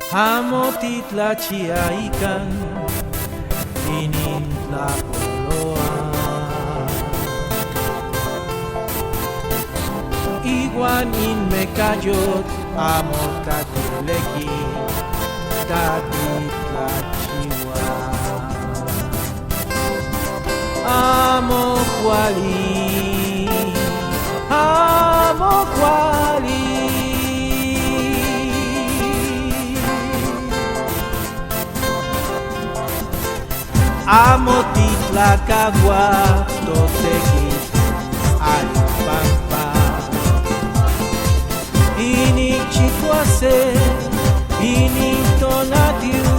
Hamotitlachiaikan Inintlapoloa Iguan inmecayot Amotatuleki Tatitlachiwa Amokwali Amotitlacagua Totequis Alpampa Inichicuase Initonatiu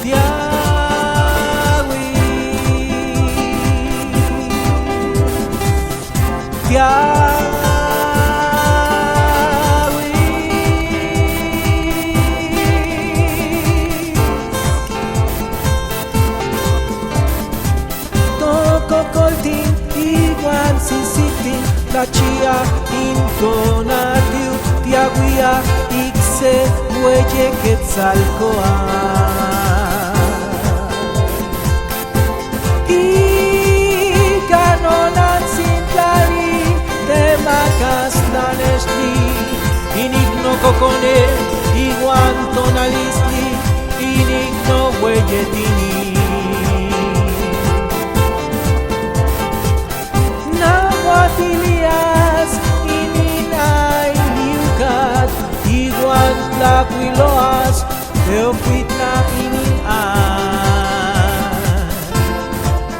Tiawi Coltin, igual sisitin, tachia, intonatiu, tiaguia, ixe, huelle, quetzalcoa. Y canonan sin clari, temacas danesti, inigno cocone, igual tonalisti, inigno huelletini. Nahuatilias ininay liukat igual tlacuiloas teocuitla ininan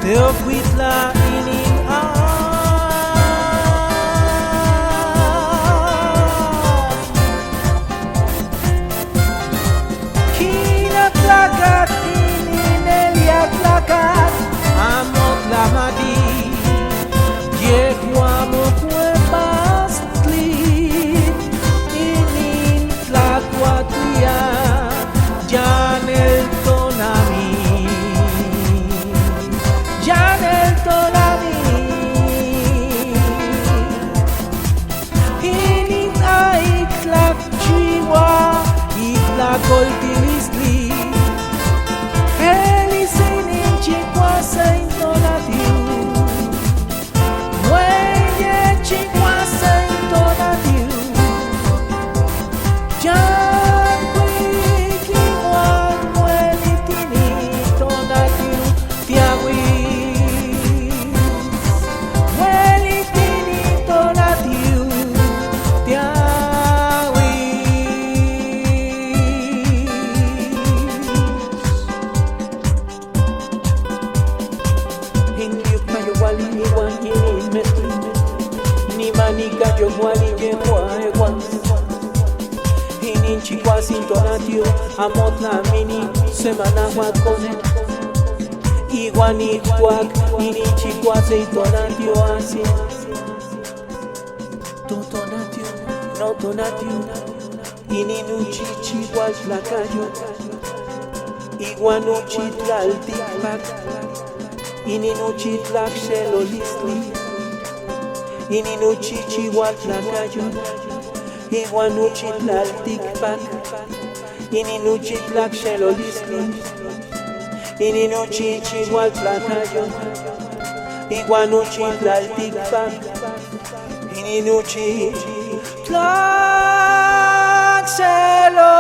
teocuitla ininan kinatlacat ininelia tlacat amot la mati Yehuamo cuepastli Inintlacuatlia Yanel tonami Yanel tonami Inintaitlacchiwa Itlacoltilistli Elisinin chicuasa intonatiu Yo wali yewa ewan Inin chikwa sintonatio Amot la mini semana wakone Iguan iguak Inin chikwa sintonatio asi Totonatio, no tonatio Inin uchi chikwa tlacayo Iguan uchi tlaltipak Inin uchi tlakxelolistli Ininuchi chihuatlacayo, iguanuchi tlalticpac, ininuchi tlaxelolistli, ininuchi chihuatlacayo, iguanuchi tlalticpac, ininuchi tlaxelolistli.